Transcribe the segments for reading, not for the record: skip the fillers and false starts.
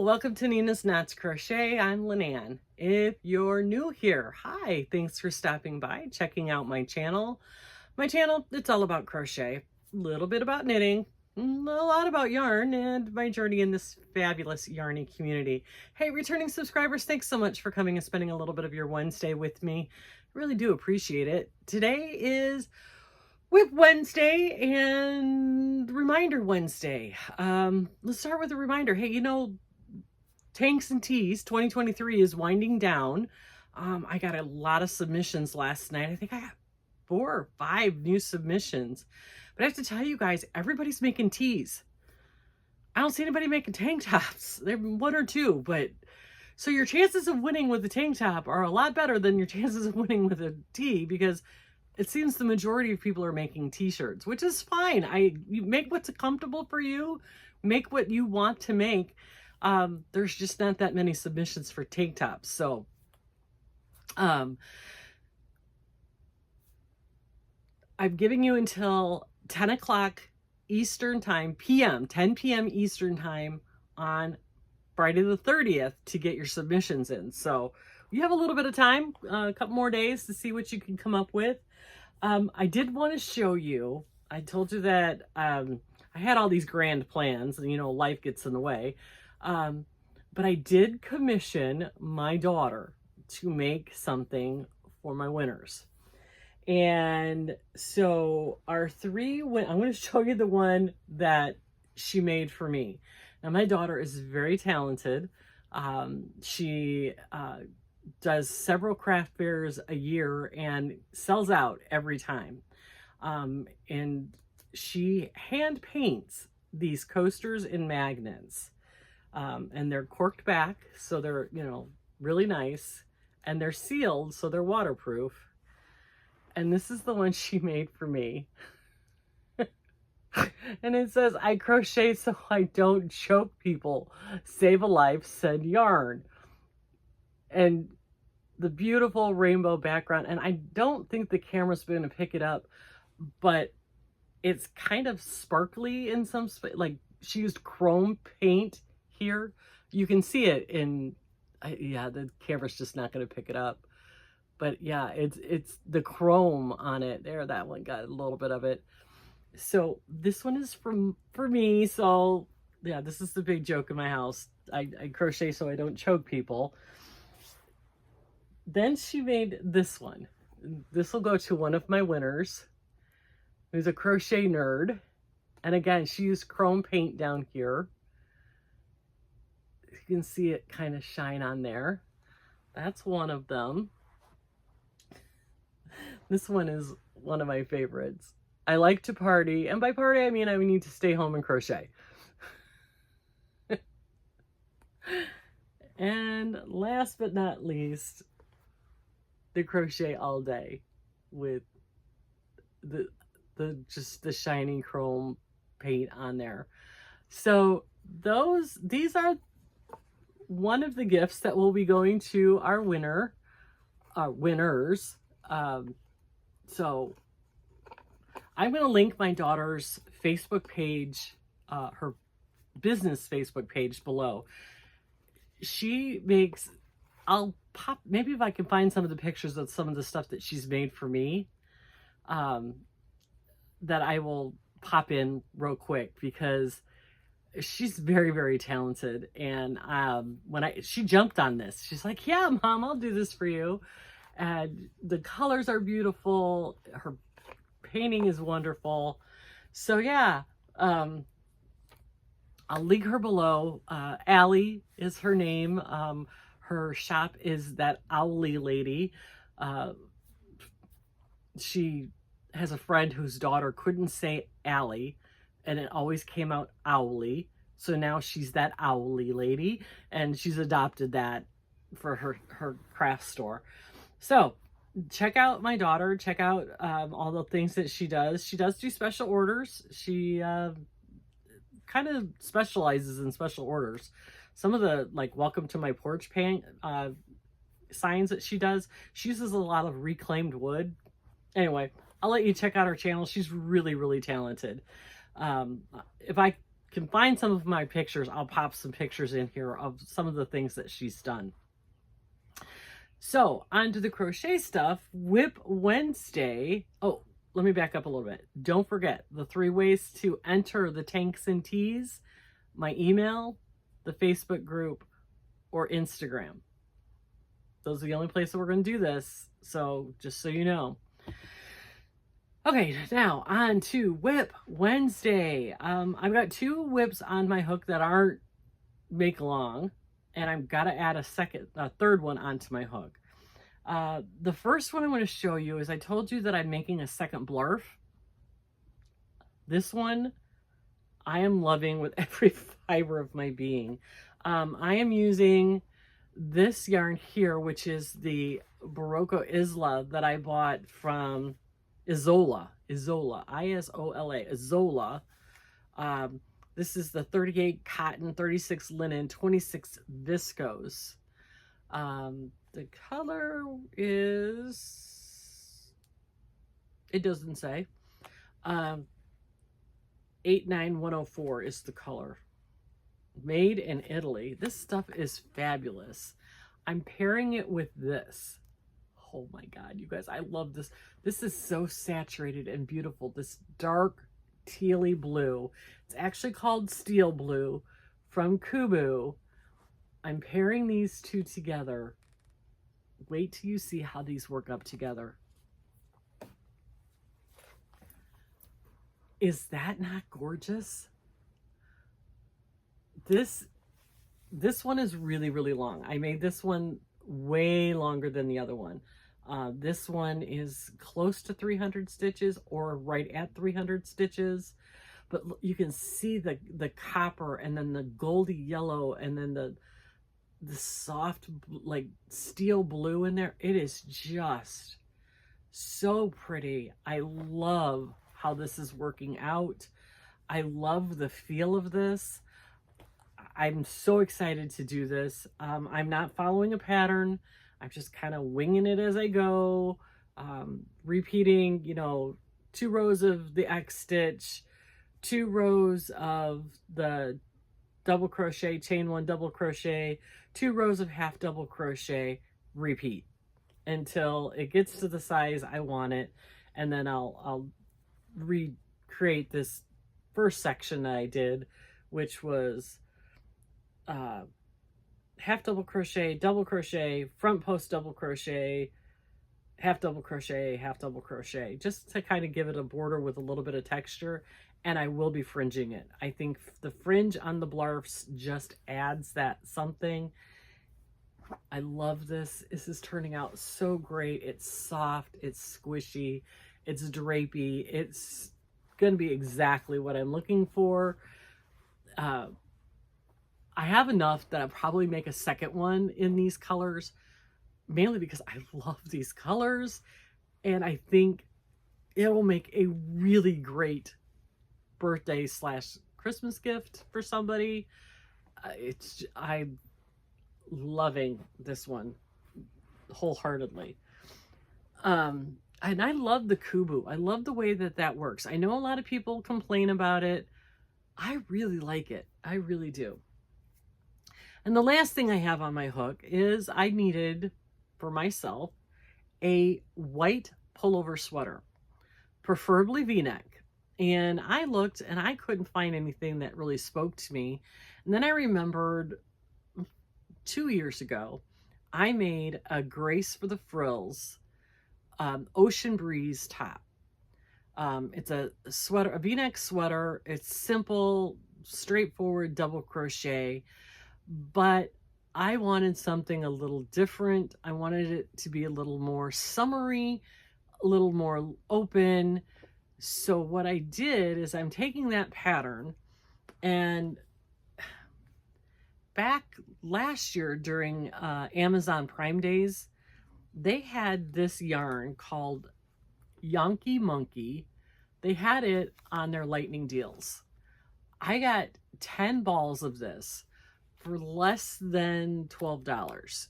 welcome to Nina's Knots Crochet. I'm Lynanne. If you're new here, hi, thanks for stopping by, checking out my channel. My channel, it's all about crochet, a little bit about knitting, a lot about yarn, and my journey in this fabulous yarny community. Hey, returning subscribers, thanks so much for coming and spending a little bit of your Wednesday with me. I really do appreciate it. Today is WIP Wednesday and Reminder Wednesday. Let's start with a reminder. Hey, you know, Tanks and Tees 2023 is winding down. I got a lot of submissions last night. I think I got 4 or 5 new submissions. But I have to tell you guys, everybody's making tees. I don't see anybody making tank tops. There are 1 or 2, but so your chances of winning with the tank top are a lot better than your chances of winning with a tee, because it seems the majority of people are making t-shirts, which is fine. You make what's comfortable for you, make what you want to make. There's just not that many submissions for tank tops. So, I'm giving you until 10 o'clock Eastern time, 10 p.m. Eastern time on Friday the 30th to get your submissions in. So you have a little bit of time, a couple more days to see what you can come up with. I did want to show you, I told you that, I had all these grand plans and, you know, life gets in the way. But I did commission my daughter to make something for my winners. And so our 3, I'm going to show you the one that she made for me. Now, my daughter is very talented. She does several craft fairs a year and sells out every time. And she hand paints these coasters and magnets. And they're corked back, so they're, you know, really nice. And they're sealed, so they're waterproof. And this is the one she made for me. And it says, "I crochet so I don't choke people. Save a life, send yarn." And the beautiful rainbow background. And I don't think the camera's going to pick it up, but it's kind of sparkly in some space. Like, she used chrome paint here. You can see it in, yeah, the camera's just not going to pick it up. But yeah, it's the chrome on it. There, that one got a little bit of it. So this one is for me. So yeah, this is the big joke in my house. I crochet so I don't choke people. Then she made this one. This will go to one of my winners, who's a crochet nerd. And again, she used chrome paint down here. You can see it kind of shine on there. That's one of them. This one is one of my favorites. I like to party, and by party I mean I need to stay home and crochet. And last but not least, the crochet all day with just the shiny chrome paint on there. So these are one of the gifts that will be going to our winners. So I'm going to link my daughter's Facebook page, her business Facebook page below. She makes, I'll pop, maybe if I can find some of the pictures of some of the stuff that she's made for me, that I will pop in real quick, because she's very, very talented. And she jumped on this, she's like, "Yeah, Mom, I'll do this for you." And the colors are beautiful. Her painting is wonderful. So yeah, I'll link her below. Allie is her name. Her shop is That Owly Lady. She has a friend whose daughter couldn't say Allie, and it always came out Owly. So now she's That Owly Lady, and she's adopted that for her craft store. So check out my daughter, check out all the things that she does. She does do special orders. She kind of specializes in special orders. Some of the, like, welcome to my porch signs that she does, she uses a lot of reclaimed wood. Anyway, I'll let you check out her channel. She's really, really talented. If I can find some of my pictures, I'll pop some pictures in here of some of the things that she's done. So on to the crochet stuff. WIP Wednesday. Oh, let me back up a little bit. Don't forget the 3 ways to enter the tanks and teas: my email, the Facebook group, or Instagram. Those are the only places we're going to do this. So just so you know. Okay, now on to WIP Wednesday. I've got 2 WIPs on my hook that aren't make long, and I've got to add a third one onto my hook. The first one I want to show you is, I told you that I'm making a second BLARF. This one I am loving with every fiber of my being. I am using this yarn here, which is the Barocco Isla that I bought from Isola, I-S-O-L-A, Isola. This is the 38 cotton, 36 linen, 26 viscose. The color is, it doesn't say. 89104 is the color. Made in Italy. This stuff is fabulous. I'm pairing it with this. Oh my God, you guys, I love this. This is so saturated and beautiful. This dark tealy blue. It's actually called Steel Blue from Kubu. I'm pairing these 2 together. Wait till you see how these work up together. Is that not gorgeous? This one is really, really long. I made this one way longer than the other one. This one is close to 300 stitches, or right at 300 stitches. But you can see the copper, and then the goldy yellow, and then the soft like steel blue in there. It is just so pretty. I love how this is working out. I love the feel of this. I'm so excited to do this. I'm not following a pattern. I'm just kind of winging it as I go, repeating, 2 rows of the X stitch, 2 rows of the double crochet, chain 1 double crochet, 2 rows of half double crochet, repeat until it gets to the size I want it. And then I'll recreate this first section that I did, which was half double crochet, front post double crochet, half double crochet, just to kind of give it a border with a little bit of texture. And I will be fringing it. I think the fringe on the BLARFs just adds that something. I love this. This is turning out so great. It's soft, it's squishy, it's drapey. It's going to be exactly what I'm looking for. I have enough that I'll probably make a second one in these colors, mainly because I love these colors, and I think it will make a really great birthday / Christmas gift for somebody. I'm loving this one wholeheartedly. And I love the Kubu. I love the way that works. I know a lot of people complain about it. I really like it. I really do. And the last thing I have on my hook is I needed for myself a white pullover sweater, preferably V-neck. And I looked and I couldn't find anything that really spoke to me. And then I remembered 2 years ago, I made a Grace for the Frills Ocean Breeze top. It's a sweater, a V-neck sweater. It's simple, straightforward double crochet, but I wanted something a little different. I wanted it to be a little more summery, a little more open. So what I did is I'm taking that pattern, and back last year during Amazon Prime Days, they had this yarn called Yonky Monkey. They had it on their lightning deals. I got 10 balls of this for less than $12.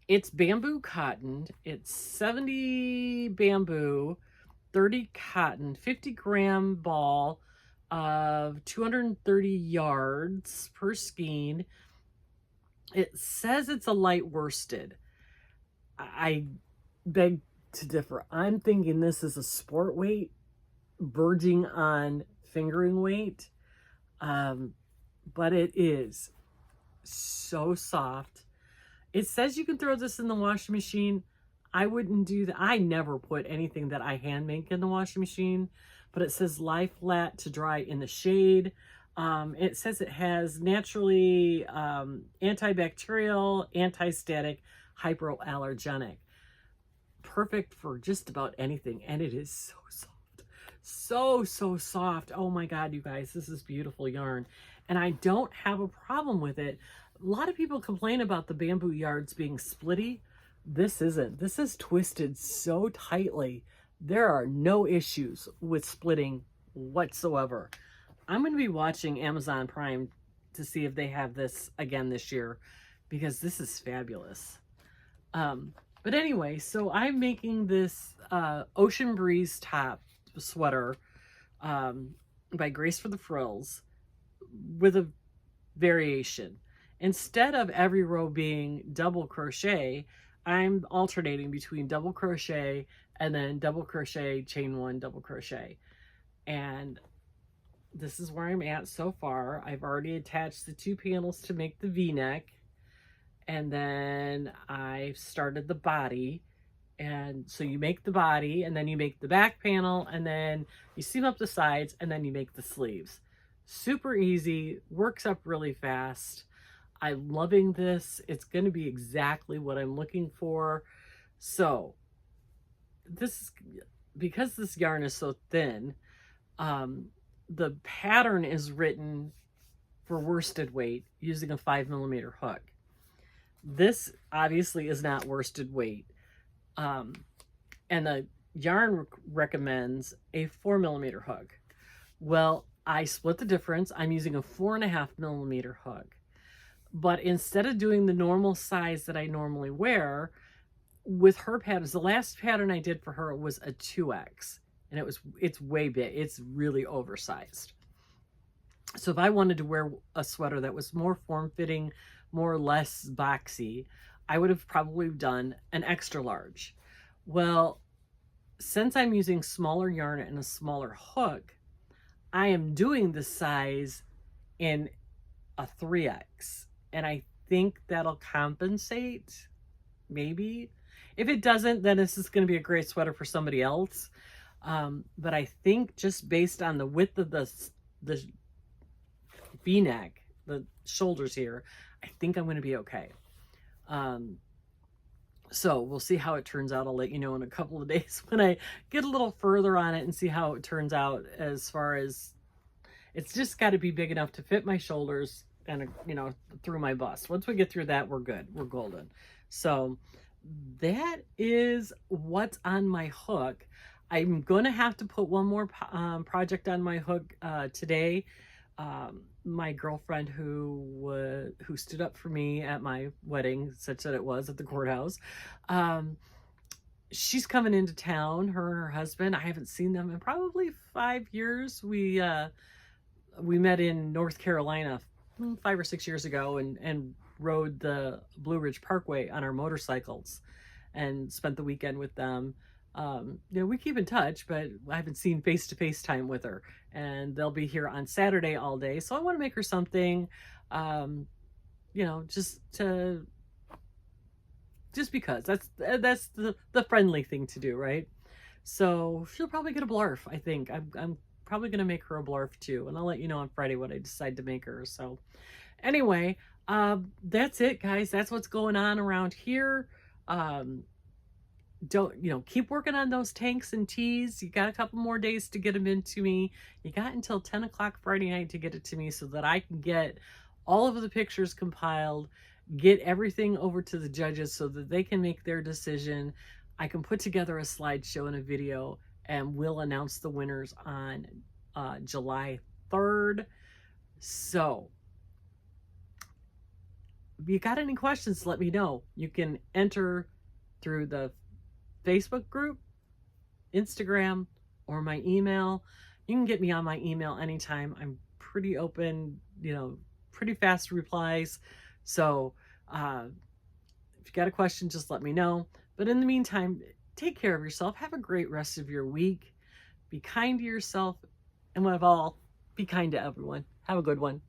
It's bamboo cotton. It's 70 bamboo, 30 cotton, 50-gram ball, of 230 yards per skein. It says it's a light worsted. I beg to differ. I'm thinking this is a sport weight, verging on fingering weight. But it is so soft. It says you can throw this in the washing machine. I wouldn't do that. I never put anything that I hand make in the washing machine, but it says lie flat to dry in the shade. It says it has naturally antibacterial, anti-static, hypoallergenic. Perfect for just about anything. And it is so soft. So soft. Oh my God, you guys, this is beautiful yarn. And I don't have a problem with it. A lot of people complain about the bamboo yards being splitty. This isn't. This is twisted so tightly. There are no issues with splitting whatsoever. I'm going to be watching Amazon Prime to see if they have this again this year, because this is fabulous. But anyway, so I'm making this Ocean Breeze top sweater by Grace for the Frills with a variation. Instead of every row being double crochet, I'm alternating between double crochet and then double crochet, chain one, double crochet. And this is where I'm at so far. I've already attached the 2 panels to make the V-neck. And then I've started the body. And so you make the body, and then you make the back panel, and then you seam up the sides, and then you make the sleeves. Super easy, works up really fast. I'm loving this. It's going to be exactly what I'm looking for. So this is, because this yarn is so thin, the pattern is written for worsted weight using a 5mm hook. This obviously is not worsted weight. And the yarn recommends a 4mm hook. Well, I split the difference. I'm using a 4.5mm hook. But instead of doing the normal size that I normally wear, with her patterns, the last pattern I did for her was a 2X. And it's way big. It's really oversized. So if I wanted to wear a sweater that was more form-fitting, more or less boxy, I would have probably done an extra large. Well, since I'm using smaller yarn and a smaller hook, I am doing the size in a 3X. And I think that'll compensate, maybe. If it doesn't, then this is going to be a great sweater for somebody else. But I think just based on the width of the V-neck, the shoulders here, I think I'm going to be okay. So we'll see how it turns out. I'll let you know in a couple of days when I get a little further on it and see how it turns out, as far as it's just got to be big enough to fit my shoulders and, you know, through my bust. Once we get through that, we're good. We're golden. So that is what's on my hook. I'm going to have to put one more project on my hook today. My girlfriend who stood up for me at my wedding, such that it was at the courthouse, she's coming into town, her and her husband. I haven't seen them in probably 5 years. We met in North Carolina 5 or 6 years ago and rode the Blue Ridge Parkway on our motorcycles and spent the weekend with them. You know, we keep in touch, but I haven't seen face-to-face time with her, and they'll be here on Saturday all day. So I want to make her something, you know, just because that's the friendly thing to do, right? So she'll probably get a BLARF. I think I'm probably going to make her a BLARF too. And I'll let you know on Friday what I decide to make her. So anyway, that's it, guys. That's what's going on around here. Keep working on those tanks and tees. You got a couple more days to get them into me. You got until 10 o'clock Friday night to get it to me so that I can get all of the pictures compiled, get everything over to the judges so that they can make their decision. I can put together a slideshow and a video, and we'll announce the winners on July 3rd. So if you got any questions, let me know. You can enter through the Facebook group, Instagram, or my email. You can get me on my email anytime. I'm pretty open, pretty fast replies. So if you got a question, just let me know. But in the meantime, take care of yourself. Have a great rest of your week. Be kind to yourself. And above all, be kind to everyone. Have a good one.